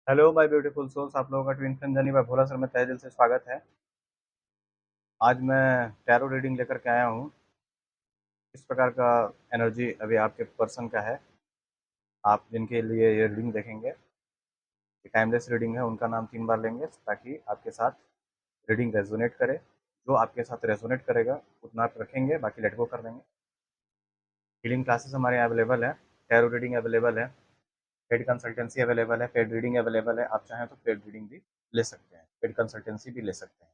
Hello my beautiful souls, आप लोगों का ट्विन फ्लेम जर्नी में भोला सर में तहे दिल से स्वागत है। आज मैं टैरो रीडिंग लेकर के आया हूँ। किस प्रकार का एनर्जी अभी आपके पर्सन का है, आप जिनके लिए ये रीडिंग देखेंगे, ये टाइमलेस रीडिंग है। उनका नाम 3 बार लेंगे ताकि आपके साथ रीडिंग रेजोनेट करे। जो आपके साथ रेजोनेट करेगा उतना आप रखेंगे, बाकी लेट गो कर देंगे। हीलिंग क्लासेस हमारे यहाँ अवेलेबल है, टैरो रीडिंग अवेलेबल है, पेड कंसल्टेंसी अवेलेबल है, पेड रीडिंग अवेलेबल है। आप चाहें तो पेड रीडिंग भी ले सकते हैं, पेड कंसल्टेंसी भी ले सकते हैं।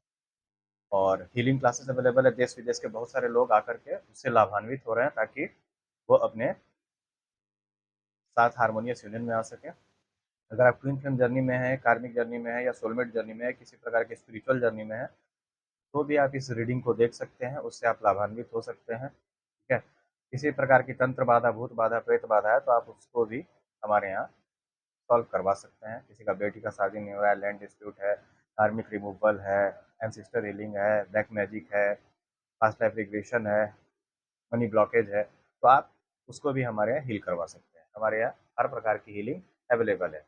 और हीलिंग क्लासेस अवेलेबल है। देश विदेश के बहुत सारे लोग आकर के उससे लाभान्वित हो रहे हैं ताकि वो अपने साथ हारमोनियस यूनियन में आ सके। अगर आप ट्विन फ्लेम जर्नी में है, कार्मिक जर्नी में है, या सोलमेट जर्नी में है, किसी प्रकार की स्पिरिचुअल जर्नी में है, तो भी आप इस रीडिंग को देख सकते हैं, उससे आप लाभान्वित हो सकते हैं। ठीक है। किसी प्रकार की तंत्र बाधा, भूत बाधा, प्रेत बाधा है तो आप उसको भी हमारे यहाँ सॉल्व करवा सकते हैं। किसी का बेटी का शादी नहीं हो रहा है, लैंड डिस्प्यूट है, कार्मिक रिमूवल है, एंसिस्टर हीलिंग है, ब्लैक मैजिक है, पास्ट लाइफ रिग्रेशन है, मनी ब्लॉकेज है, तो आप उसको भी हमारे यहाँ हील करवा सकते हैं। हमारे यहाँ हर प्रकार की हीलिंग अवेलेबल है।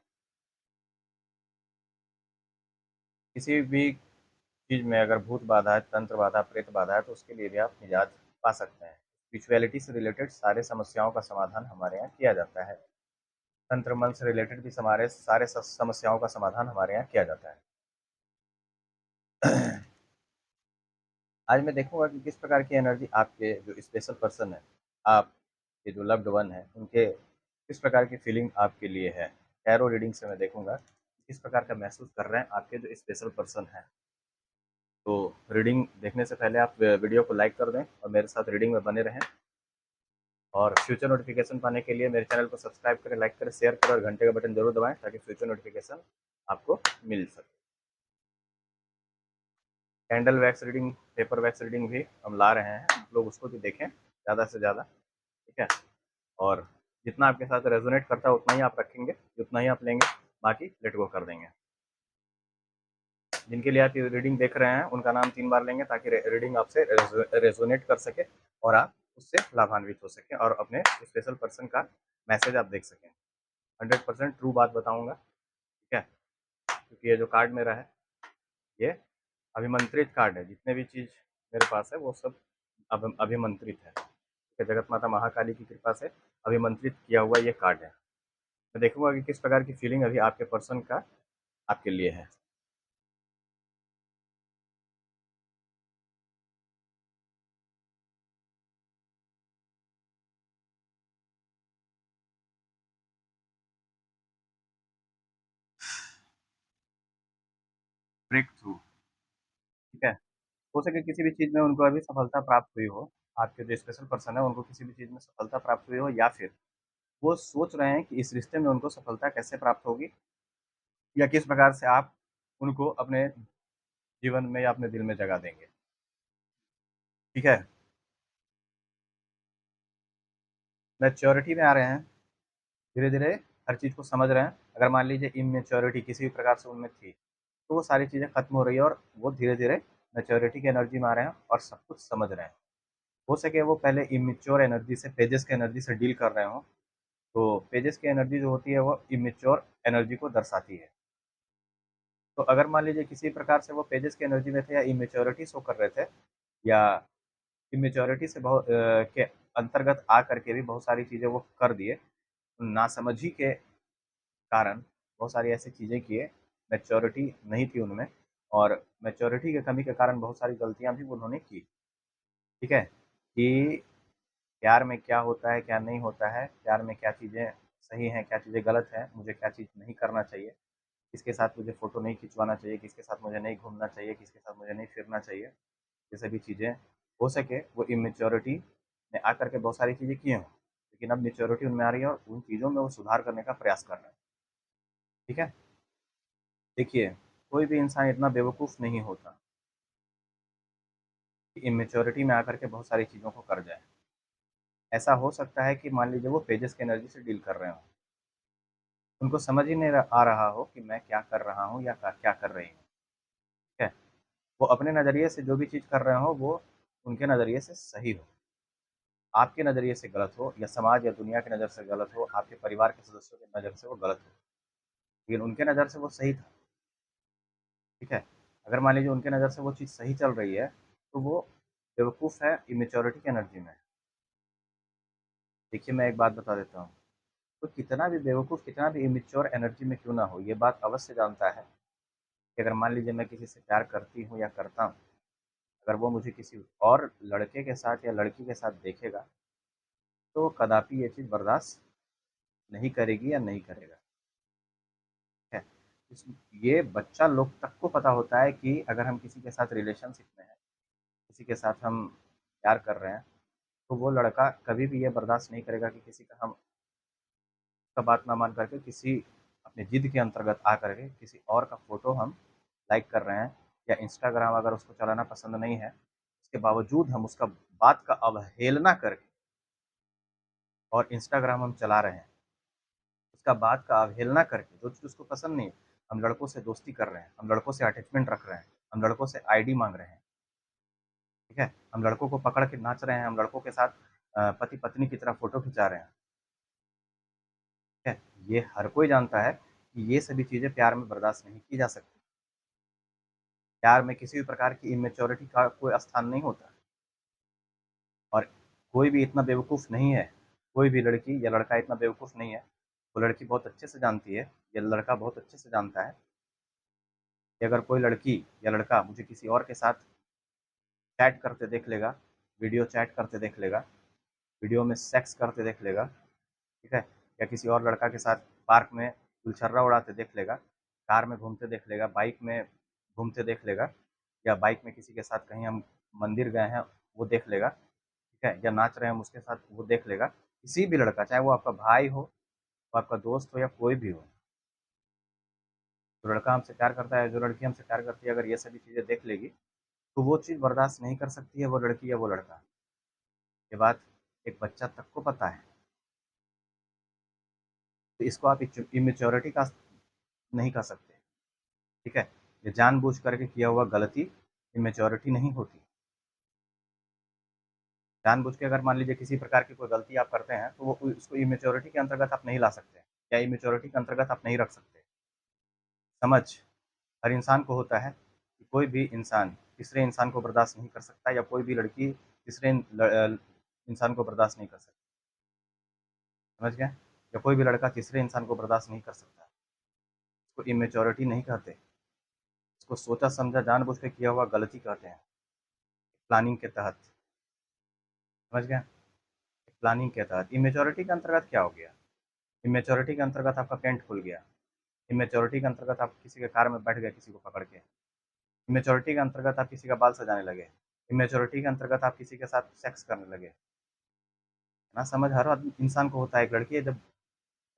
किसी भी चीज़ में अगर भूत बाधा है, तंत्र बाधा, प्रेत बाधा है, तो उसके लिए भी आप निजात पा सकते हैं। स्पिरिचुअलिटी से रिलेटेड सारे समस्याओं का समाधान हमारे यहाँ किया जाता है। तंत्र मंत्र से रिलेटेड भी हमारे सारे समस्याओं का समाधान हमारे यहाँ किया जाता है। आज मैं देखूंगा कि किस प्रकार की एनर्जी आपके जो स्पेशल पर्सन है, आपके जो लव्ड वन है, उनके किस प्रकार की फीलिंग आपके लिए है। टैरो रीडिंग से मैं देखूंगा किस प्रकार का महसूस कर रहे हैं आपके जो स्पेशल पर्सन है। तो रीडिंग देखने से पहले आप वीडियो को लाइक कर दें और मेरे साथ रीडिंग में बने रहें। और फ्यूचर नोटिफिकेशन पाने के लिए मेरे चैनल को सब्सक्राइब करें, लाइक करें, शेयर करें और घंटे का बटन जरूर दबाएं ताकि फ्यूचर नोटिफिकेशन आपको मिल सके। Candle wax reading, paper wax reading भी हम ला रहे हैं, आप लोग उसको भी देखें ज़्यादा से ज़्यादा। ठीक है। और जितना आपके साथ रेजोनेट करता है उतना ही आप रखेंगे, उतना ही आप लेंगे, बाकी लेट गो कर देंगे। जिनके लिए आप ये रीडिंग देख रहे हैं उनका नाम 3 बार लेंगे ताकि रीडिंग आपसे रेजोनेट कर सके और आप उससे लाभान्वित हो सके और अपने स्पेशल पर्सन का मैसेज आप देख सकें। 100% ट्रू बात बताऊंगा। ठीक है। क्योंकि ये जो कार्ड मेरा है, ये अभिमंत्रित कार्ड है। जितने भी चीज़ मेरे पास है वो सब अभिमंत्रित है। ठीक है। जगत माता महाकाली की कृपा से अभिमंत्रित किया हुआ ये कार्ड है। मैं देखूंगा कि किस प्रकार की फीलिंग अभी आपके पर्सन का आपके लिए है। Breakthrough. ठीक है। हो सके किसी भी चीज़ में उनको अभी सफलता प्राप्त हुई हो, आपके जो स्पेशल पर्सन है उनको किसी भी चीज़ में सफलता प्राप्त हुई हो, या फिर वो सोच रहे हैं कि इस रिश्ते में उनको सफलता कैसे प्राप्त होगी, या किस प्रकार से आप उनको अपने जीवन में या अपने दिल में जगह देंगे। ठीक है। मैच्योरिटी में आ रहे हैं, धीरे धीरे हर चीज़ को समझ रहे हैं। अगर मान लीजिए इमेच्योरिटी किसी भी प्रकार से उनमें थी, तो वो सारी चीज़ें खत्म हो रही है और वो धीरे धीरे मैच्योरिटी की एनर्जी में आ रहे हैं और सब कुछ समझ रहे हैं। हो सके वो पहले इमेच्योर एनर्जी से, पेजेस की एनर्जी से डील कर रहे हों, तो पेजेस की एनर्जी जो होती है वो इमेच्योर एनर्जी को दर्शाती है। तो अगर मान लीजिए किसी प्रकार से वो पेजेस की एनर्जी में थे या इमेच्योरिटी शो कर रहे थे, या इमेच्योरिटी से बहुत के अंतर्गत आ करके भी बहुत सारी चीज़ें वो कर दिए, नासमझी के कारण बहुत सारी ऐसी चीज़ें किए, मैच्योरिटी नहीं थी उनमें, और मैच्योरिटी की कमी के कारण बहुत सारी गलतियाँ भी उन्होंने की। ठीक है। कि प्यार में क्या होता है, क्या नहीं होता है, प्यार में क्या चीज़ें सही हैं, क्या चीज़ें गलत हैं, मुझे क्या चीज़ नहीं करना चाहिए, किसके साथ मुझे फ़ोटो नहीं खिंचवाना चाहिए, किसके साथ मुझे नहीं घूमना चाहिए, किसके साथ मुझे नहीं फिरना चाहिए। ये सभी चीज़ें हो सके वो इमेच्योरिटी में आकर के बहुत सारी चीज़ें किए हों, लेकिन अब मैच्योरिटी उनमें आ रही है और उन चीज़ों में वो सुधार करने का प्रयास कर रहे हैं। ठीक है। देखिए, कोई भी इंसान इतना बेवकूफ़ नहीं होता कि इमेच्योरिटी में आकर के बहुत सारी चीज़ों को कर जाए। ऐसा हो सकता है कि मान लीजिए वो पेजेस की एनर्जी से डील कर रहे हों, उनको समझ ही नहीं आ रहा हो कि मैं क्या कर रहा हूँ या क्या कर रही हूँ। ठीक है। वो अपने नज़रिए से जो भी चीज़ कर रहे हो वो उनके नज़रिए से सही हो, आपके नज़रिए से गलत हो, या समाज या दुनिया की नज़र से गलत हो, आपके परिवार के सदस्यों की नज़र से वो गलत हो। लेकिन उनके नज़र से वो सही था, ठीक है? अगर मान लीजिए उनके नज़र से वो चीज़ सही चल रही है, तो वो बेवकूफ़ है, इमैच्योरिटी की एनर्जी में है। देखिए, मैं एक बात बता देता हूँ, तो कितना भी बेवकूफ़, कितना भी इमैच्योर एनर्जी में क्यों ना हो, ये बात अवश्य जानता है कि अगर मान लीजिए मैं किसी से प्यार करती हूँ या करता हूँ, अगर वो मुझे किसी और लड़के के साथ या लड़की के साथ देखेगा, तो कदापि ये चीज़ बर्दाश्त नहीं करेगी या नहीं करेगा, ठीक है? इस ये बच्चा लोग तक को पता होता है कि अगर हम किसी के साथ रिलेशनशिप में हैं, किसी के साथ हम प्यार कर रहे हैं, तो वो लड़का कभी भी ये बर्दाश्त नहीं करेगा कि किसी का हम का बात ना मान करके किसी अपनी ज़िद के अंतर्गत आकर के किसी और का फ़ोटो हम लाइक कर रहे हैं, या इंस्टाग्राम अगर उसको चलाना पसंद नहीं है, उसके बावजूद हम उसका बात का अवहेलना करके और इंस्टाग्राम हम चला रहे हैं, उसका बात का अवहेलना करके जो चीज़ उसको पसंद नहीं है, हम लड़कों से दोस्ती कर रहे हैं, हम लड़कों से अटैचमेंट रख रहे हैं, हम लड़कों से आईडी माँग रहे हैं, ठीक है? हम लड़कों को पकड़ के नाच रहे हैं, हम लड़कों के साथ पति-पत्नी की तरह फ़ोटो खिंचा रहे हैं, ठीक है? ये हर कोई जानता है कि ये सभी चीज़ें प्यार में बर्दाश्त नहीं की जा सकती। प्यार में किसी भी प्रकार की इमैच्योरिटी का कोई स्थान नहीं होता, और कोई भी इतना बेवकूफ़ नहीं है, कोई भी लड़की या लड़का इतना बेवकूफ़ नहीं है, वो लड़की बहुत अच्छे से जानती है, या लड़का बहुत अच्छे से जानता है कि अगर कोई लड़की या लड़का मुझे किसी और के साथ चैट करते देख लेगा, वीडियो चैट करते देख लेगा, वीडियो में सेक्स करते देख लेगा, ठीक है? या किसी और लड़का के साथ पार्क में गुलछर्रा उड़ाते देख लेगा, कार में घूमते देख लेगा, बाइक में घूमते देख लेगा, या बाइक में किसी के साथ कहीं हम मंदिर गए हैं, वो देख लेगा, ठीक है? या नाच रहे हैं हम उसके साथ, वो देख लेगा। किसी भी लड़का, चाहे वो आपका भाई हो, वो आपका दोस्त हो या कोई भी हो, जो लड़का हमसे प्यार करता है, जो लड़की हमसे प्यार करती है, अगर ये सभी चीज़ें देख लेगी, तो वो चीज़ बर्दाश्त नहीं कर सकती है वो लड़की या वो लड़का। ये बात एक बच्चा तक को पता है। तो इसको आप इमैच्योरिटी का नहीं कह सकते, ठीक है? ये जानबूझ करके किया हुआ गलती इमैच्योरिटी नहीं होती। जानबूझ के अगर मान लीजिए किसी प्रकार की कोई गलती आप करते हैं, तो वो उसको इमैच्योरिटी के अंतर्गत आप नहीं ला सकते, या इमैच्योरिटी के अंतर्गत आप नहीं रख सकते। समझ हर इंसान को होता है कि कोई भी इंसान तीसरे इंसान को बर्दाश्त नहीं कर सकता, या कोई भी लड़की तीसरे इंसान को बर्दाश्त नहीं कर सकती। समझ गए? या कोई भी लड़का तीसरे इंसान को बर्दाश्त नहीं कर सकता। इसको इमैच्योरिटी नहीं कहते, इसको सोचा समझा जानबूझ के किया हुआ गलती कहते हैं, प्लानिंग के तहत। समझ गए? प्लानिंग के तहत इमैच्योरिटी के अंतर्गत क्या हो गया? इमैच्योरिटी के अंतर्गत आपका पेंट खुल गया, इमैच्योरिटी के अंतर्गत आप किसी के कार में बैठ गए किसी को पकड़ के, इमैच्योरिटी के अंतर्गत आप किसी का बाल सजाने लगे, इमैच्योरिटी के अंतर्गत आप किसी के साथ सेक्स करने लगे। ना समझ हर इंसान को होता है। एक लड़की जब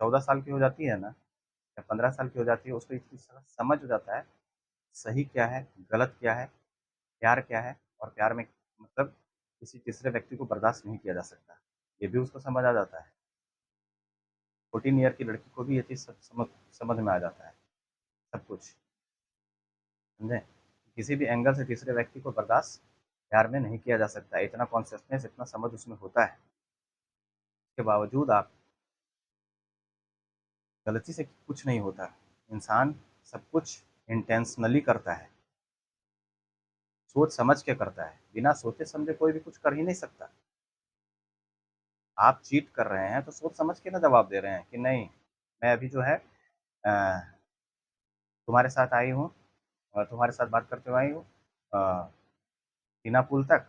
14 साल की हो जाती है ना, या 15 साल की हो जाती है, उसको इस चीज़ का समझ हो जाता है, सही क्या है, गलत क्या है, प्यार क्या है, और प्यार में मतलब किसी तीसरे व्यक्ति को बर्दाश्त नहीं किया जा सकता। ये भी उसको समझ आ जाता है। 14 ईयर की लड़की को भी ये चीज़ सब समझ में आ जाता है, सब कुछ, समझे? किसी भी एंगल से तीसरे व्यक्ति को बर्दाश्त प्यार में नहीं किया जा सकता है। इतना कॉन्शियसनेस, इतना समझ उसमें होता है। इसके बावजूद आप गलती से कुछ नहीं होता। इंसान सब कुछ इंटेंशनली करता है, सोच समझ के करता है। बिना सोचे समझे कोई भी कुछ कर ही नहीं सकता। आप चीट कर रहे हैं तो सोच समझ के ना जवाब दे रहे हैं कि नहीं, मैं अभी जो है तुम्हारे साथ आई हूँ और तुम्हारे साथ बात करते हुए आई हूँ बिना पुल तक,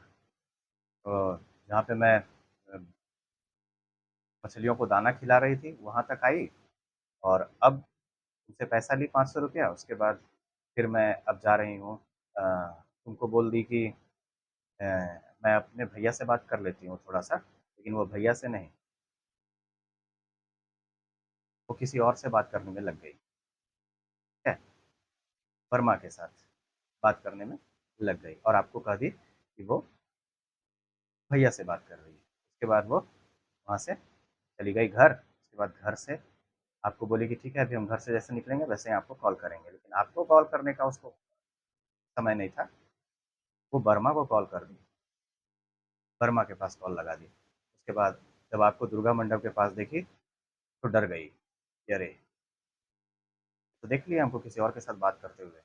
जहाँ पे मैं मछलियों को दाना खिला रही थी, वहाँ तक आई, और अब तुमसे पैसा ली 500 रुपया, उसके बाद फिर मैं अब जा रही हूँ, तुमको बोल दी कि अ, मैं अपने भैया से बात कर लेती हूँ थोड़ा-सा, लेकिन वो भैया से नहीं, वो किसी और से बात करने में लग गई, ठीक है? वर्मा के साथ बात करने में लग गई, और आपको कह दी कि वो भैया से बात कर रही है। उसके बाद वो वहाँ से चली गई घर, उसके बाद घर से आपको बोली कि ठीक है, अभी हम घर से जैसे निकलेंगे वैसे ही आपको कॉल करेंगे, लेकिन आपको कॉल करने का उसको समय नहीं था, वो वर्मा को कॉल कर दी, वर्मा के पास कॉल लगा दी। उसके बाद जब आपको दुर्गा मंडप के पास देखी, तो डर गई कि अरे! तो देख लिया हमको किसी और के साथ बात करते हुए।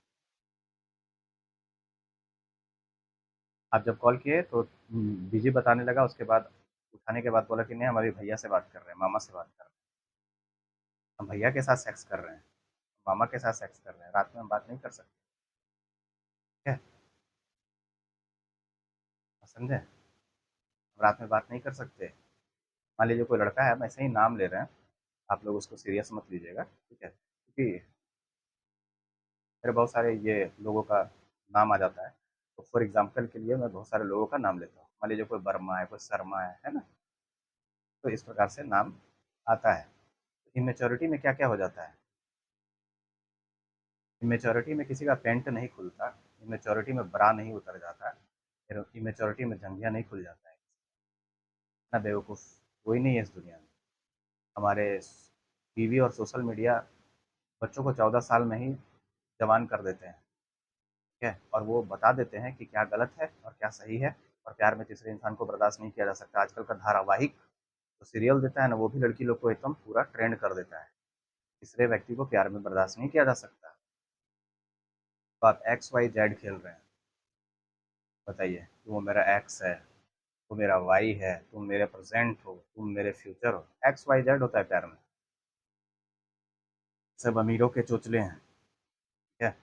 आप जब कॉल किए तो बिजी बताने लगा, उसके बाद उठाने के बाद बोला कि नहीं हम अभी भैया से बात कर रहे हैं, मामा से बात कर रहे हैं। हम भैया के साथ सेक्स कर रहे हैं, मामा के साथ सेक्स कर रहे हैं, रात में हम बात नहीं कर सकते। ठीक है, समझे? हम रात में बात नहीं कर सकते। मान लीजिए कोई लड़का है, हम ऐसे ही नाम ले रहे हैं, आप लोग उसको सीरियस मत लीजिएगा, ठीक है, क्योंकि मेरे बहुत सारे ये लोगों का नाम आ जाता है। तो फॉर एग्जाम्पल के लिए मैं बहुत सारे लोगों का नाम लेता हूँ, मान लीजिए कोई वर्मा है, कोई शर्मा है ना? तो इस प्रकार से नाम आता है। इमेच्योरिटी में क्या क्या हो जाता है? इमेच्योरिटी में किसी का पेंट नहीं खुलता, इमेच्योरिटी में ब्रा नहीं उतर जाता, फिर इमेच्योरिटी में जंघिया नहीं खुल जाता है। इतना बेवकूफ़ कोई नहीं है इस दुनिया में। हमारे टीवी और सोशल मीडिया बच्चों को 14 साल में ही जवान कर देते हैं, ठीक है, और वो बता देते हैं कि क्या गलत है और क्या सही है। और प्यार में तीसरे इंसान को बर्दाश्त नहीं किया जा सकता। आजकल का धारावाहिक जो सीरियल देता है ना, वो भी लड़की लोग को एकदम पूरा ट्रेंड कर देता है। तीसरे व्यक्ति को प्यार में बर्दाश्त नहीं किया जा सकता। तो आप एक्स वाई जेड खेल रहे हैं, बताइए कि वो मेरा एक्स है, वो मेरा वाई है, तुम मेरे प्रेजेंट हो, तुम मेरे फ्यूचर हो। एक्स वाई जेड होता है प्यार में। सब अमीरों के चोचले हैं, ठीक है।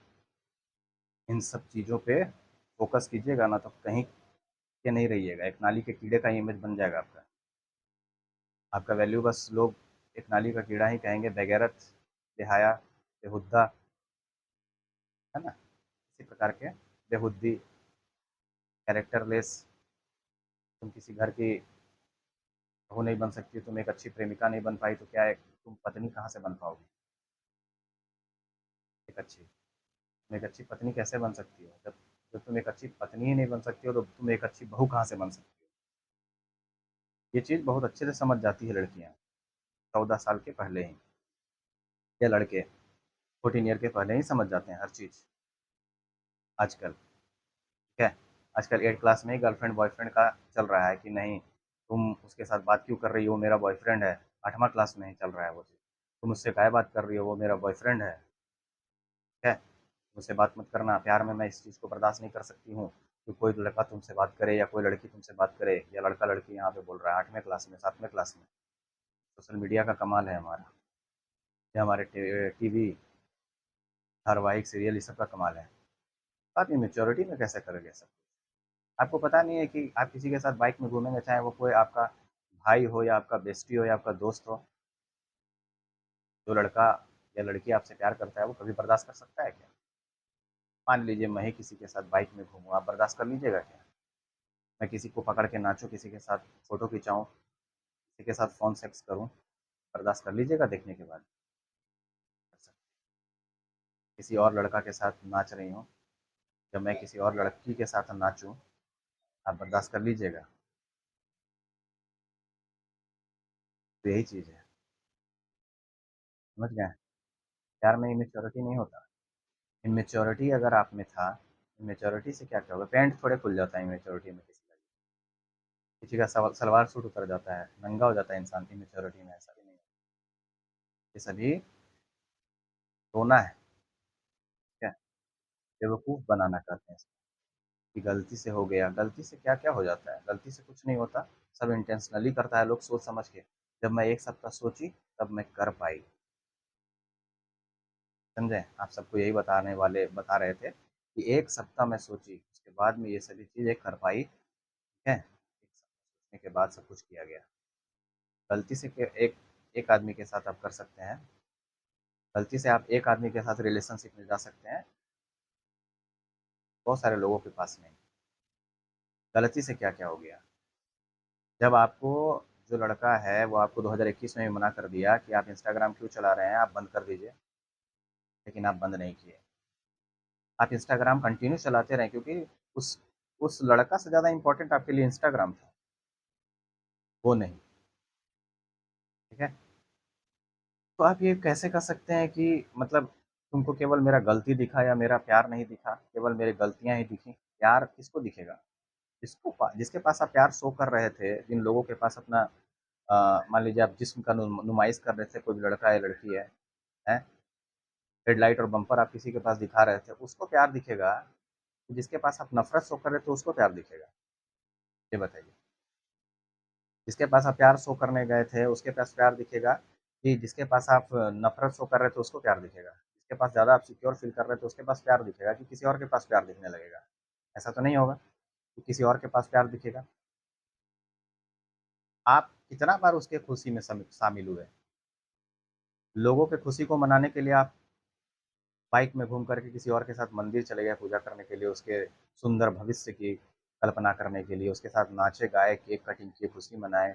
इन सब चीज़ों पे फोकस कीजिएगा ना तो कहीं के नहीं रहिएगा, एक नाली के कीड़े का इमेज बन जाएगा आपका। आपका वैल्यू बस लोग एक नाली का कीड़ा ही कहेंगे, बेगैरत, बेहया, बेहुद्दा, है ना? इसी प्रकार के बेहुद्दी, कैरेक्टरलेस। तुम किसी घर की बहू नहीं बन सकती, तुम एक अच्छी प्रेमिका नहीं बन पाई, तो क्या है, तुम पत्नी कहाँ से बन पाओगी? एक अच्छी तुम एक अच्छी पत्नी कैसे बन सकती हो? जब जब तुम एक अच्छी पत्नी ही नहीं बन सकती हो, तो तुम एक अच्छी बहू कहाँ से बन सकती हो? ये चीज़ बहुत अच्छे से समझ जाती है लड़कियाँ, 14 साल के पहले ही, या लड़के 14 ईयर के पहले ही समझ जाते हैं हर चीज़ आजकल, ठीक है। आजकल 8 क्लास में ही गर्लफ्रेंड बॉयफ्रेंड का चल रहा है कि नहीं, तुम उसके साथ बात क्यों कर रही हो, मेरा बॉयफ्रेंड है। 8वां क्लास में ही चल रहा है वो चीज़। तुम उससे काय बात कर रही हो, वो मेरा बॉयफ्रेंड है, ठीक है। मुझसे बात मत करना, प्यार में मैं इस चीज़ को बर्दाश्त नहीं कर सकती हूँ कि कोई लड़का तुमसे बात करे या कोई लड़की तुमसे बात करे, या लड़का लड़की यहाँ पे बोल रहा है 8वें क्लास में, 7वें क्लास में। सोशल मीडिया का कमाल है हमारा, ये हमारे टीवी धारावाहिक सीरियल, ये सब का कमाल है। आप ये मेच्योरिटी में कैसे करोगे सब? आपको पता नहीं है कि आप किसी के साथ बाइक में घूमेंगे, चाहे वो कोई आपका भाई हो या आपका बेस्टी हो या आपका दोस्त हो, जो लड़का या लड़की आपसे प्यार करता है वो कभी बर्दाश्त कर सकता है क्या? मान लीजिए मैं ही किसी के साथ बाइक में घूमूँ, आप बर्दाश्त कर लीजिएगा क्या? मैं किसी को पकड़ के नाचूँ, किसी के साथ फ़ोटो खिंचाऊँ, किसी के साथ फ़ोन सेक्स करूँ, बर्दाश्त कर लीजिएगा देखने के बाद? किसी और लड़का के साथ नाच रही हूँ, जब मैं किसी और लड़की के साथ नाचूँ, आप बर्दाश्त कर लीजिएगा? तो यही चीज़ है, समझ गए? प्यार में इमेच्योरिटी नहीं होता। इमेच्योरिटी अगर आप में था, इमेच्योरिटी से क्या क्या होगा? पैंट थोड़े खुल जाता है इमेच्योरिटी में किसी का। किसी का सलवार सूट उतर जाता है, नंगा हो जाता है इंसान इमेच्योरिटी में, ऐसा भी नहीं है। ये सभी रोना है, ठीक है? बेवकूफ़ बनाना कहते हैं इसको, कि गलती से हो गया। गलती से क्या क्या हो जाता है? गलती से कुछ नहीं होता, सब इंटेंशनली करता है लोग सोच समझ के। जब मैं एक सप्ताह सोची तब मैं कर पाई, समझे? आप सबको यही बता रहे थे कि एक सप्ताह मैं सोची, उसके बाद में ये सभी चीज़ें कर पाई, ठीक है। एक सप्ताह सोचने के बाद सब कुछ किया गया। गलती से एक एक आदमी के साथ आप कर सकते हैं, गलती से आप एक आदमी के साथ रिलेशनशिप में जा सकते हैं, बहुत सारे लोगों के पास नहीं। गलती से क्या क्या हो गया? जब आपको जो लड़का है वो आपको 2021 में भी मना कर दिया कि आप इंस्टाग्राम क्यों चला रहे हैं, आप बंद कर दीजिए, लेकिन आप बंद नहीं किए। आप इंस्टाग्राम कंटिन्यू चलाते रहे, क्योंकि उस उस लड़का से ज़्यादा इंपॉर्टेंट आपके लिए इंस्टाग्राम था, वो नहीं, ठीक है। तो आप ये कैसे कर सकते हैं कि मतलब तुमको केवल मेरा गलती दिखा या मेरा प्यार नहीं दिखा, केवल मेरी गलतियां ही दिखी? प्यार किसको दिखेगा? जिसके पास आप प्यार शो कर रहे थे, जिन लोगों के पास अपना मान लीजिए आप जिस्म का नुमाइश कर रहे थे, कोई भी लड़का है लड़की है, हैं? हेडलाइट और बम्पर आप किसी के पास दिखा रहे थे, उसको प्यार दिखेगा कि जिसके पास आप नफ़रत शो कर रहे थे उसको प्यार दिखेगा? ये बताइए। जिसके पास आप प्यार शो करने गए थे, उसके पास प्यार दिखेगा कि जिसके पास आप नफ़रत शो कर रहे थे उसको प्यार दिखेगा? जिसके पास ज़्यादा आप सिक्योर फ़ील कर रहे थे उसके पास प्यार दिखेगा कि किसी और के पास प्यार दिखने लगेगा? ऐसा तो नहीं होगा कि किसी और के पास प्यार दिखेगा। आप कितना बार उसके खुशी में शामिल हुए? लोगों के खुशी को मनाने के लिए आप बाइक में घूम करके किसी और के साथ मंदिर चले गए पूजा करने के लिए, उसके सुंदर भविष्य की कल्पना करने के लिए, उसके साथ नाचे, गाए, केक कटिंग किए, खुशी मनाए।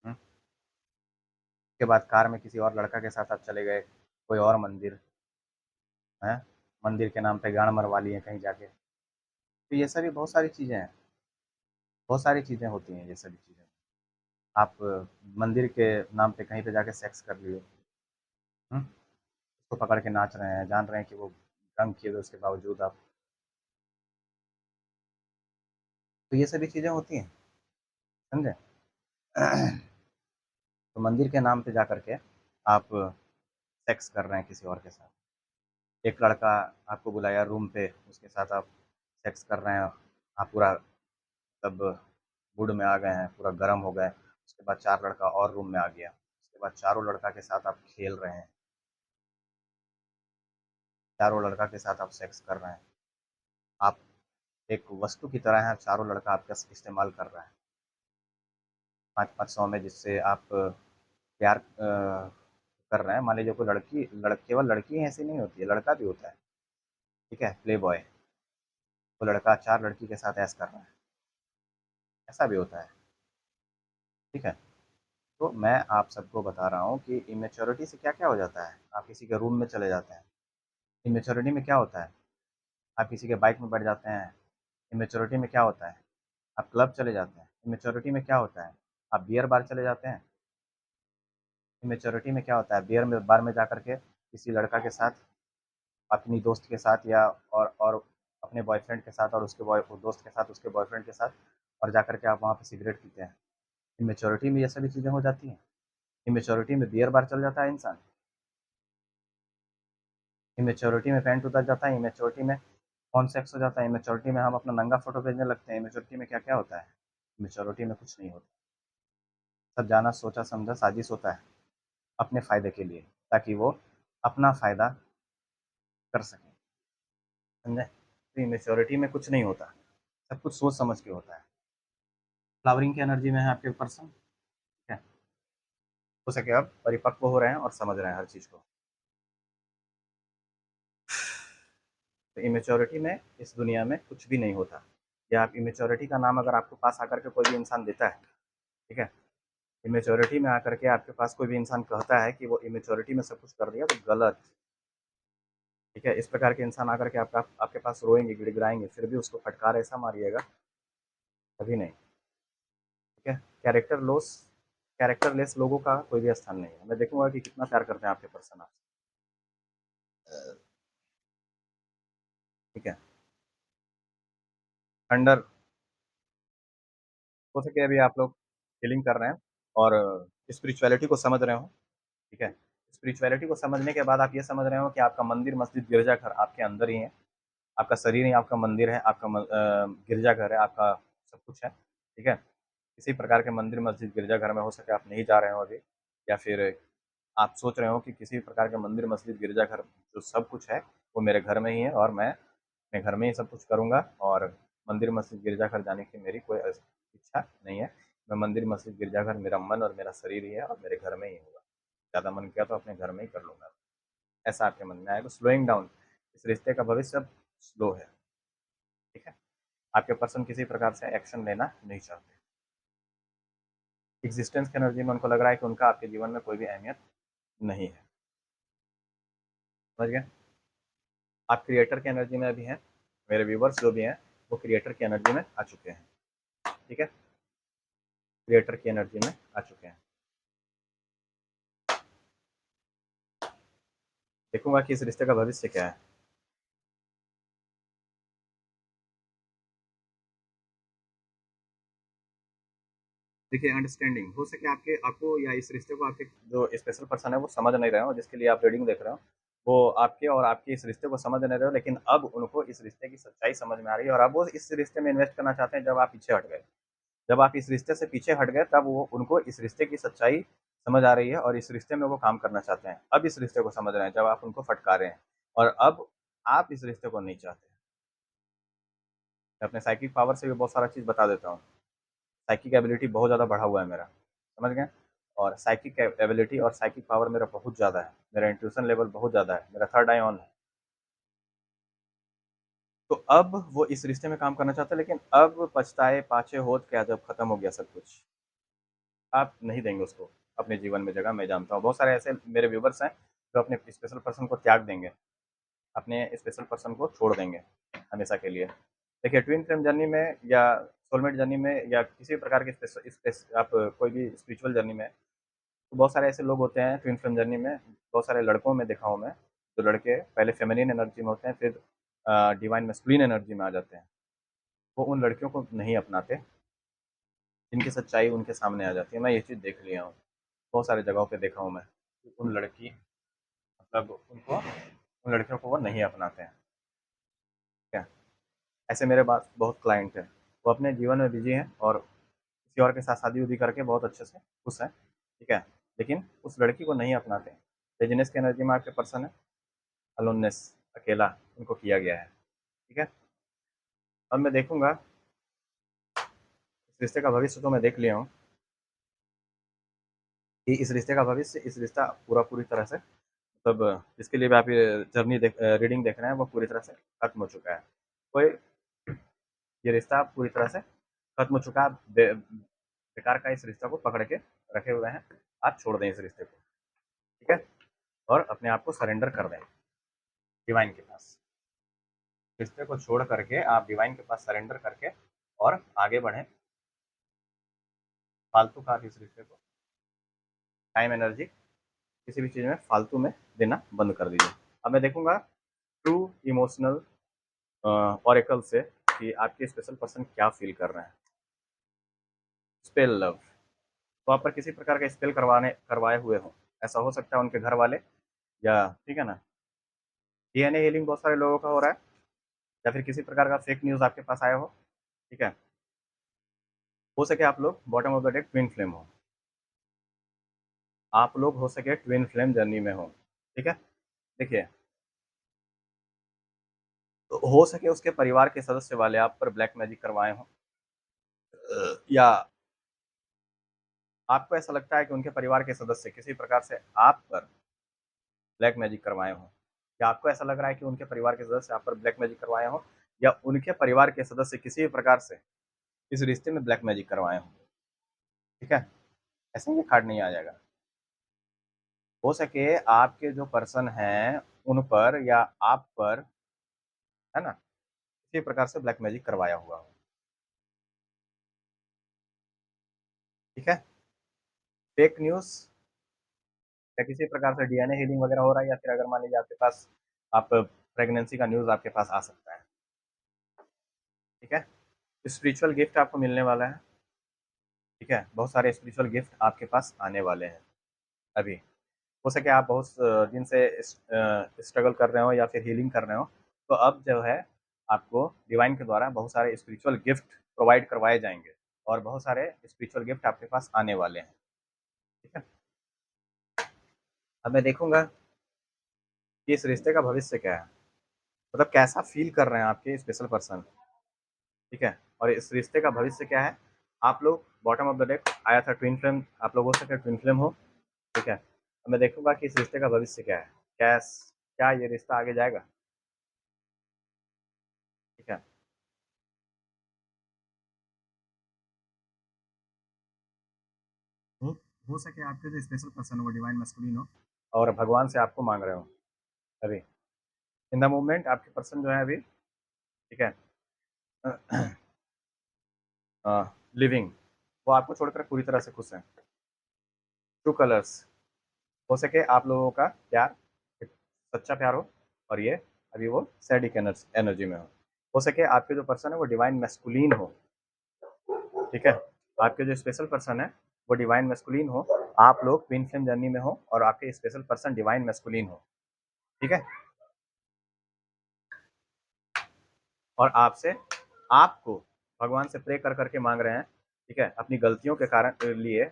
हुँ? उसके बाद कार में किसी और लड़का के साथ आप चले गए, कोई और मंदिर, हैं? मंदिर के नाम पे गाड़ मरवा लिए कहीं जाके। तो ये सभी बहुत सारी चीज़ें हैं, बहुत सारी चीज़ें होती हैं ये सभी चीज़ें। आप मंदिर के नाम पे कहीं पे जाके सेक्स कर लिए, हुँ? उसको पकड़ के नाच रहे हैं, जान रहे हैं कि वो ड्रंक किए हुए उसके बावजूद आप, तो ये सभी चीज़ें होती हैं, समझे? तो मंदिर के नाम पे जा कर के आप सेक्स कर रहे हैं किसी और के साथ। एक लड़का आपको बुलाया रूम पे, उसके साथ आप सेक्स कर रहे हैं, आप पूरा तब मूड में आ गए हैं, पूरा गर्म हो गए। उसके बाद 4 लड़का और रूम में आ गया। उसके बाद चारों लड़का के साथ आप खेल रहे हैं, चारों लड़का के साथ आप सेक्स कर रहे हैं। आप एक वस्तु की तरह हैं, चारों लड़का आपका इस्तेमाल कर रहा है। 5-5 100 में जिससे आप प्यार कर रहे हैं। मान लीजिए कोई केवल लड़की ही ऐसी नहीं होती है, लड़का भी होता है, ठीक है? प्लेबॉय, वो लड़का 4 लड़की के साथ ऐश कर रहा है, ऐसा भी होता है, ठीक है? तो मैं आप सबको बता रहा हूँ कि इमैच्योरिटी से क्या-क्या हो जाता है। आप किसी के रूम में चले जाते हैं, इमैच्योरिटी में क्या होता है? आप किसी के बाइक में बैठ जाते हैं, इमैच्योरिटी में क्या होता है? आप क्लब चले जाते हैं, इमैच्योरिटी में क्या होता है? आप बियर बार चले जाते हैं, इमैच्योरिटी में क्या होता है? बियर में बार में जाकर के किसी लड़का के साथ, अपनी दोस्त के साथ या और अपने बॉयफ्रेंड के साथ और उसके दोस्त के साथ, उसके बॉयफ्रेंड के साथ और जाकर के आप वहाँ पे सिगरेट पीते हैं। इमैच्योरिटी में ये सभी चीज़ें हो जाती हैं। इमैच्योरिटी में बियर बार चल जाता है इंसान, इमैच्योरिटी में पैंट उतर जाता है, इमैच्योरिटी में फ़ोन सेक्स हो जाता है, इमैच्योरिटी में हम अपना नंगा फ़ोटो भेजने लगते हैं, इमैच्योरिटी में क्या-क्या होता है? इमैच्योरिटी में कुछ नहीं होता। सब जाना सोचा-समझा साजिश होता है, अपने फ़ायदे के लिए, ताकि वो अपना फ़ायदा कर सकें, समझे? तो इमैच्योरिटी में कुछ नहीं होता, सब कुछ सोच समझ के होता है। फ्लावरिंग की एनर्जी में है आपके पर्सन, ठीक है? हो सके आप परिपक्व हो रहे हैं और समझ रहे हैं हर चीज़ को। तो इमैच्योरिटी में इस दुनिया में कुछ भी नहीं होता। या आप इमैच्योरिटी का नाम अगर आपके पास आकर के कोई भी इंसान देता है, ठीक है? इमैच्योरिटी में आकर के आपके पास कोई भी इंसान कहता है कि वो इमैच्योरिटी में सब कुछ कर दिया, तो गलत, ठीक है? इस प्रकार के इंसान आकर के आपके पास रोएँगे, गिड़गिड़ाएँगे, फिर भी उसको फटकार ऐसा मारिएगा, कभी नहीं, ठीक है? कैरेक्टरलेस लोगों का कोई भी स्थान नहीं है। मैं देखूँगा कि कितना प्यार करते हैं आपके पर्सन आपसे, ठीक है? अंडर हो सके अभी आप लोग हीलिंग कर रहे हैं और स्पिरिचुअलिटी को समझ रहे हो, ठीक है? स्पिरिचुअलिटी को समझने के बाद आप ये समझ रहे हो कि आपका मंदिर, मस्जिद, गिरजाघर आपके अंदर ही है। आपका शरीर ही आपका मंदिर है, आपका गिरजाघर है, आपका सब कुछ है, ठीक है? किसी प्रकार के मंदिर, मस्जिद, गिरजाघर में हो सके आप नहीं जा रहे हो अभी, या फिर आप सोच रहे हो कि किसी भी प्रकार के मंदिर, मस्जिद, गिरजाघर जो सब कुछ है, वो मेरे घर में ही है और मैं अपने घर में ही सब कुछ करूँगा और मंदिर, मस्जिद, गिरजाघर जाने की मेरी कोई इच्छा नहीं है। मैं मंदिर, मस्जिद, गिरजाघर मेरा मन और मेरा शरीर ही है और मेरे घर में ही होगा। ज़्यादा मन किया तो अपने घर में ही कर लूँगा। ऐसा आपके मन में आएगा, स्लोइंग डाउन, इस रिश्ते का भविष्य अब स्लो है, ठीक है? आपके पर्सन किसी प्रकार से एक्शन लेना नहीं चाहते। एक्जिस्टेंस की एनर्जी में उनको लग रहा है कि उनका आपके जीवन में कोई भी अहमियत नहीं है। समझ गए? आप क्रिएटर की एनर्जी में अभी हैं, मेरे व्यूवर्स जो भी हैं, वो क्रिएटर की एनर्जी में आ चुके हैं, ठीक है? क्रिएटर की एनर्जी में आ चुके हैं। देखूँगा कि इस रिश्ते का भविष्य क्या है। देखिए अंडरस्टैंडिंग हो सके आपके आपको या इस रिश्ते को आपके जो स्पेशल पर्सन है वो समझ नहीं रहे हो जिसके लिए आप रीडिंग देख रहे हो, वो आपके और आपके इस रिश्ते को समझ नहीं रहे हो, लेकिन अब उनको इस रिश्ते की सच्चाई समझ में आ रही है और अब वो इस रिश्ते में इन्वेस्ट करना चाहते हैं जब आप पीछे हट गए। जब आप इस रिश्ते से पीछे हट गए तब वो उनको इस रिश्ते की सच्चाई समझ आ रही है और इस रिश्ते में वो काम करना चाहते हैं। अब इस रिश्ते को समझ रहे हैं जब आप उनको फटकारे हैं और अब आप इस रिश्ते को नहीं चाहते। मैं अपने साइकिक पावर से भी बहुत सारा चीज़ बता देता हूँ। साइकिक एबिलिटी बहुत ज़्यादा बढ़ा हुआ है मेरा, समझ गए? और साइकिक एबिलिटी और साइकिक पावर मेरा बहुत ज़्यादा है। मेरा इंट्यूशन लेवल बहुत ज़्यादा है। मेरा थर्ड आई ऑन है। तो अब वो इस रिश्ते में काम करना चाहता है, लेकिन अब पछताए पाछे होत क्या जब खत्म हो गया सब कुछ। आप नहीं देंगे उसको अपने जीवन में जगह, मैं जानता हूँ। बहुत सारे ऐसे मेरे व्यूवर्स हैं जो अपने स्पेशल पर्सन को त्याग देंगे, अपने स्पेशल पर्सन को छोड़ देंगे हमेशा के लिए। देखिए ट्विन फ्लेम जर्नी में या सोलमेट जर्नी में या किसी भी प्रकार के आप कोई भी स्पिरिचुअल जर्नी में, तो बहुत सारे ऐसे लोग होते हैं ट्विन फ्लेम जर्नी में। बहुत सारे लड़कों में देखा हूँ मैं, जो लड़के पहले फेमिनिन एनर्जी में होते हैं, फिर डिवाइन मैस्कुलिन एनर्जी में आ जाते हैं। वो उन लड़कियों को नहीं अपनाते जिनकी सच्चाई उनके सामने आ जाती है। मैं ये चीज़ देख लिया हूँ, बहुत सारी जगहों पे देखा हूँ मैं कि उन लड़की मतलब उनको उन लड़कियों को वो नहीं अपनाते हैं। ठीक है, ऐसे मेरे पास बहुत क्लाइंट हैं, वो अपने जीवन में बिजी हैं और किसी और के साथ शादी उदी करके बहुत अच्छे से खुश हैं। ठीक है, लेकिन उस लड़की को नहीं अपनाते। बिजनेस की एनर्जी में आपके पर्सन है, अलोननेस, अकेला उनको किया गया है। ठीक है, अब मैं देखूंगा इस रिश्ते का भविष्य, तो मैं देख लिया हूँ कि इस रिश्ते का भविष्य, इस रिश्ता पूरा पूरी तरह से मतलब जिसके लिए भी आप ये जर्नी रीडिंग देख रहे हैं वो पूरी तरह से खत्म हो चुका है। कोई ये रिश्ता पूरी तरह से खत्म हो चुका है। बेकार का इस रिश्ता को पकड़ के रखे हुए हैं। आप छोड़ दें इस रिश्ते को। ठीक है, और अपने आप को सरेंडर कर दें डिवाइन के पास। रिश्ते को छोड़ करके आप डिवाइन के पास सरेंडर करके और आगे बढ़ें। फालतू का इस रिश्ते को टाइम एनर्जी किसी भी चीज़ में फालतू में देना बंद कर दीजिए। अब मैं देखूंगा ट्रू इमोशनल ऑरेकल से कि आपके स्पेशल पर्सन क्या फील कर रहे हैं। स्पेल लव, तो आप पर किसी प्रकार का स्पेल करवाए हुए हो, ऐसा हो सकता है उनके घर वाले, या ठीक है ना, डीएनए हीलिंग बहुत सारे लोगों का हो रहा है, या फिर किसी प्रकार का फेक न्यूज़ आपके पास आया हो। ठीक है, हो सके आप लोग bottom of the deck twin flame हो, आप लोग हो सके ट्विन फ्लेम जर्नी में हो। ठीक है, देखिए, तो हो सके उसके परिवार के सदस्य वाले आप पर ब्लैक मैजिक करवाए हों, या आपको ऐसा लगता है कि उनके परिवार के सदस्य किसी प्रकार से आप पर ब्लैक मैजिक करवाए हों, या आपको ऐसा लग रहा है कि उनके परिवार के सदस्य आप पर ब्लैक मैजिक करवाए हों, या उनके परिवार के सदस्य किसी भी प्रकार से इस रिश्ते में ब्लैक मैजिक करवाए हों। ठीक है, ऐसे ये कार्ड नहीं आ जाएगा। हो सके आपके जो पर्सन हैं उन पर या आप पर, है ना, किसी प्रकार से ब्लैक मैजिक करवाया हुआ हो। ठीक है, फेक न्यूज़ या किसी प्रकार से डीएनए हीलिंग वगैरह हो रहा है, या फिर अगर मान लीजिए आपके पास आप प्रेगनेंसी का न्यूज़ आपके पास आ सकता है। ठीक है, स्पिरिचुअल गिफ्ट आपको मिलने वाला है। ठीक है, बहुत सारे स्पिरिचुअल गिफ्ट आपके पास आने वाले हैं अभी। हो सके आप बहुत दिन से स्ट्रगल कर रहे हो या फिर हीलिंग कर रहे हो, तो अब जो है आपको डिवाइन के द्वारा बहुत सारे स्पिरिचुअल गिफ्ट प्रोवाइड करवाए जाएंगे और बहुत सारे स्पिरिचुअल गिफ्ट आपके पास आने वाले हैं। ठीक है, अब मैं देखूंगा कि इस रिश्ते का भविष्य क्या है, मतलब कैसा फील कर रहे हैं आपके स्पेशल पर्सन। ठीक है, और इस रिश्ते का भविष्य क्या है। आप लोग बॉटम ऑफ द डेक आया था ट्विन फ्लेम, आप लोग हो सके ट्विन फ्लेम हो। ठीक है, अब मैं देखूंगा कि इस रिश्ते का भविष्य क्या है, क्या ये रिश्ता आगे जाएगा। ठीक है, हो हो सके आपके जो स्पेशल पर्सन हो वो डिवाइन मैस्कुलिन हो और भगवान से आपको मांग रहे हो अभी इन द मूवमेंट। आपके पर्सन जो है अभी, ठीक है, लिविंग, वो आपको छोड़कर पूरी तरह से खुश हैं। ट्रू कलर्स, हो सके आप लोगों का प्यार एक सच्चा प्यार हो और ये अभी वो सैडिक एनर्जी में हो सके आपके जो पर्सन है वो डिवाइन मैस्कुलिन हो। ठीक है, आपके जो स्पेशल पर्सन है वो डिवाइन मैस्कुलिन हो, आप लोग ट्विन फ्लेम जर्नी में हो और आपके स्पेशल पर्सन डिवाइन मैस्कुलिन हो, ठीक है। और आपसे आपको भगवान से प्रे कर करके मांग रहे हैं, ठीक है, अपनी गलतियों के कारण लिए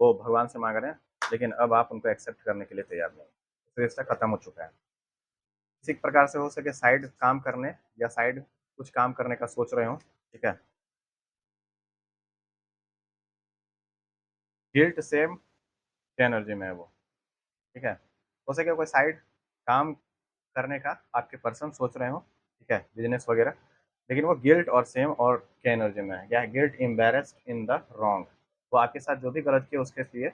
वो भगवान से मांग रहे हैं, लेकिन अब आप उनको एक्सेप्ट करने के लिए तैयार नहीं, तो रिश्ता खत्म हो चुका है। किसी प्रकार से हो सके साइड काम करने या साइड कुछ काम करने का सोच रहे हो, ठीक है। गिल्ट सेम एनर्जी में है वो, ठीक है। हो सके कोई साइड काम करने का आपके पर्सन सोच रहे हो, ठीक है, बिजनेस वगैरह, लेकिन वो गिल्ट और सेम और के एनर्जी में है, या guilt embarrassed in the wrong. वो आपके साथ जो भी गलत किया उसके लिए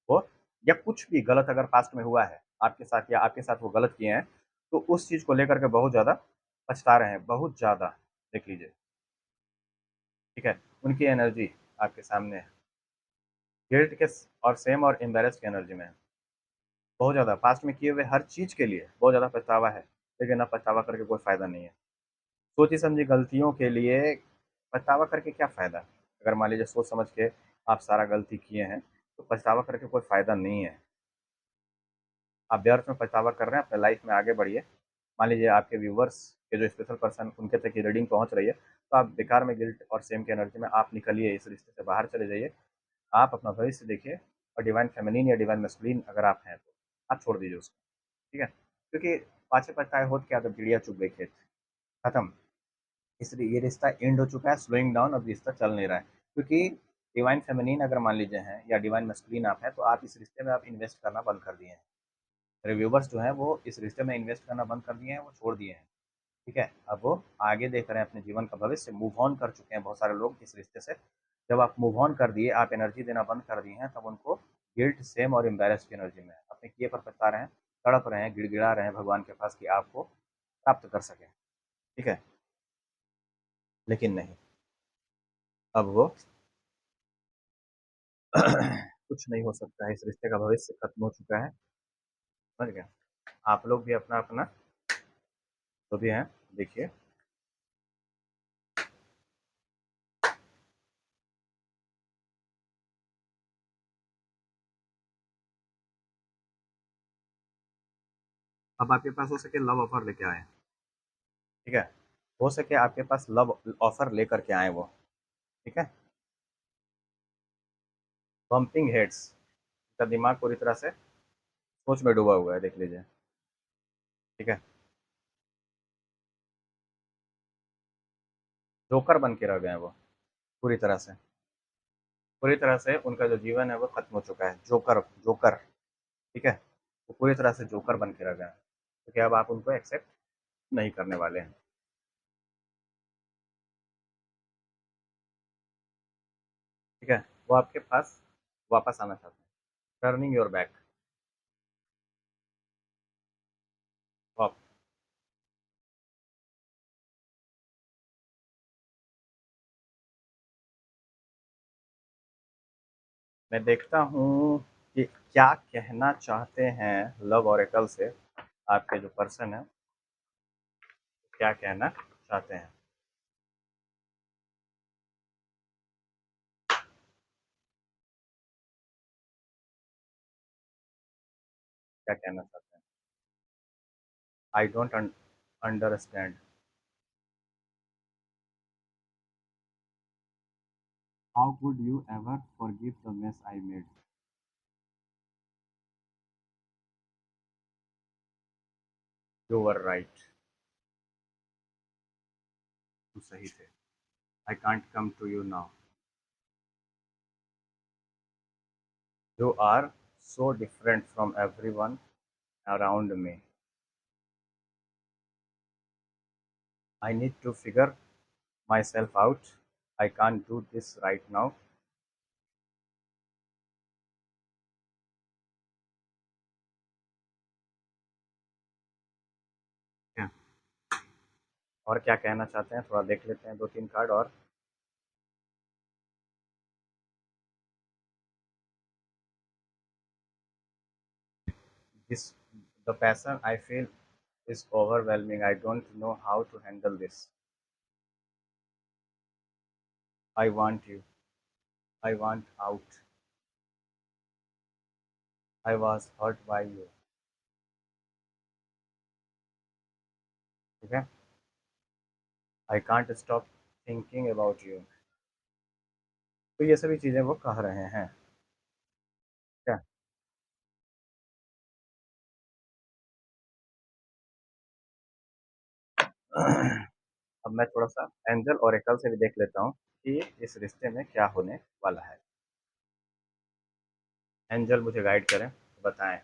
वो, या कुछ भी गलत अगर पास्ट में हुआ है आपके साथ या आपके साथ वो गलत किए हैं, तो उस चीज़ को लेकर के बहुत ज़्यादा पछता रहे हैं, बहुत ज़्यादा। देख लीजिए, ठीक है, उनकी एनर्जी आपके सामने है, गिल्ट के और सेम और एम्बेरस्ड की एनर्जी में है, बहुत ज़्यादा पास्ट में किए हुए हर चीज़ के लिए बहुत ज़्यादा पछतावा है, लेकिन अब पछतावा करके कोई फ़ायदा नहीं है। सोची समझी गलतियों के लिए पछतावा करके क्या फ़ायदा? अगर मान लीजिए सोच समझ के आप सारा गलती किए हैं, तो पछतावा करके कोई फ़ायदा नहीं है। आप व्यर्थ में पछतावा कर रहे हैं, अपने लाइफ़ में आगे बढ़िए। मान लीजिए आपके व्यूवर्स के जो स्पेशल पर्सन उनके तक ये रीडिंग पहुँच रही है, तो आप बेकार में गिल्ट और शेम की एनर्जी में आप निकलिए, इस रिश्ते से बाहर चले जाइए। आप अपना भविष्य देखिए, और डिवाइन फेमिनिन या डिवाइन मैस्कुलिन अगर आप हैं तो, आप छोड़ दीजिए उसको, ठीक है? क्योंकि पाछे पछताए होत क्या, जब चिड़िया चुग गई खेत, खत्म। इसलिए ये रिश्ता एंड हो चुका है, स्लोइंग डाउन, अब रिश्ता चल नहीं रहा है। क्योंकि डिवाइन फेमिनिन अगर मान लीजिए हैं या डिवाइन मैस्कुलिन आप हैं, तो आप इस रिश्ते में आप इन्वेस्ट करना बंद कर दिए हैं। रिव्यूवर्स जो हैं वो इस रिश्ते में इन्वेस्ट करना बंद कर दिए हैं, वो छोड़ दिए हैं, ठीक है। अब वो आगे देख रहे हैं अपने जीवन का भविष्य, मूव ऑन कर चुके हैं बहुत सारे लोग इस रिश्ते से। जब आप मूव ऑन कर दिए, आप एनर्जी देना बंद कर दिए हैं, तब उनको गिल्ट सेम और एम्बेरस की एनर्जी में है, अपने किए पर पछता रहे हैं, तड़प रहे हैं, गिड़गिड़ा रहे हैं भगवान के पास कि आपको प्राप्त कर सकें, ठीक है। लेकिन नहीं, अब वो कुछ नहीं हो सकता है, इस रिश्ते का भविष्य खत्म हो चुका है, समझ गए। आप लोग भी अपना अपना जो भी है देखिए। अब आपके पास हो सके लव ऑफर लेके आए, ठीक है, हो सके आपके पास लव ऑफर लेकर के आए वो, ठीक है। बम्पिंग हेड्स का दिमाग पूरी तरह से सोच में डूबा हुआ है, देख लीजिए, ठीक है। जोकर बन के रह गए हैं वो, पूरी तरह से, पूरी तरह से उनका जो जीवन है वो खत्म हो चुका है, जोकर जोकर, ठीक है। वो पूरी तरह से जोकर बन के रह गए हैं, क्योंकि अब आप उनको एक्सेप्ट नहीं करने वाले हैं, ठीक है। वो आपके पास वापस आना चाहते हैं, टर्निंग योर बैक। वाप मैं देखता हूँ कि क्या कहना चाहते हैं लव ओरेकल से आपके जो पर्सन है, क्या कहना चाहते हैं, क्या कहना चाहते हैं। I don't understand. How could you ever forgive the mess I made. You were right, तुम सही थे। I can't come to you now, you are so different from everyone around me, I need to figure myself out, I can't do this right now. और क्या कहना चाहते हैं, थोड़ा देख लेते हैं दो तीन कार्ड और। This the passion I feel is overwhelming. I don't know how to handle this. I want you. I want out, I was hurt by you. ठीक है। I can't stop thinking about you. तो ये सभी चीज़ें वो कह रहे हैं। क्या? अब मैं थोड़ा-सा एंजल ओरेकल से भी देख लेता हूँ कि इस रिश्ते में क्या होने वाला है। एंजल मुझे गाइड करें, बताएँ।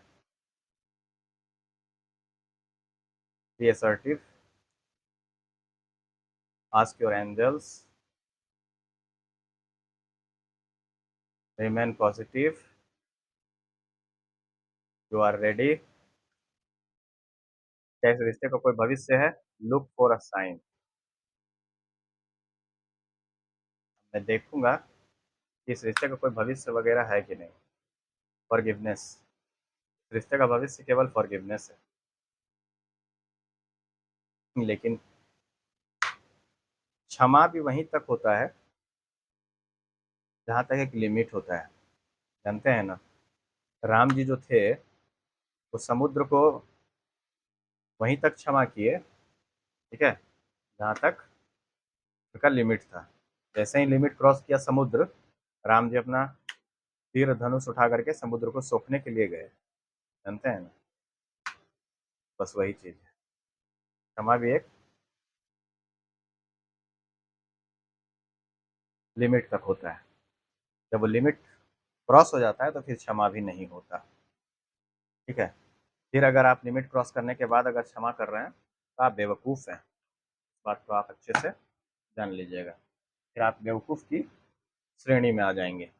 Be assertive, ask your angels, remain positive, you are ready. क्या इस रिश्ते का कोई भविष्य है? Look for a sign. मैं देखूँगा कि इस रिश्ते का कोई भविष्य वगैरह है कि नहीं। फॉरगिवनेस, रिश्ते का भविष्य केवल फॉरगिवनेस है। लेकिन क्षमा भी वहीं तक होता है जहाँ तक एक लिमिट होता है। जानते हैं ना, राम जी जो थे वो समुद्र को वहीं तक क्षमा किए, ठीक है, जहाँ तक उनका लिमिट था। जैसे ही लिमिट क्रॉस किया समुद्र, राम जी अपना तीर धनुष उठा करके समुद्र को सोखने के लिए गए। जानते हैं ना, बस वही चीज है। क्षमा भी एक लिमिट तक होता है। जब वो लिमिट क्रॉस हो जाता है तो फिर क्षमा भी नहीं होता। ठीक है। फिर अगर आप लिमिट क्रॉस करने के बाद अगर क्षमा कर रहे हैं तो आप बेवकूफ़ हैं। इस बात को आप अच्छे से जान लीजिएगा। फिर आप बेवकूफ़ की श्रेणी में आ जाएंगे।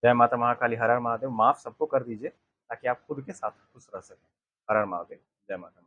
जय माता महाकाली, हर हर महादेव। माफ़ सबको कर दीजिए ताकि आप खुद के साथ खुश रह सकें। हर हर महादेव। जय माता।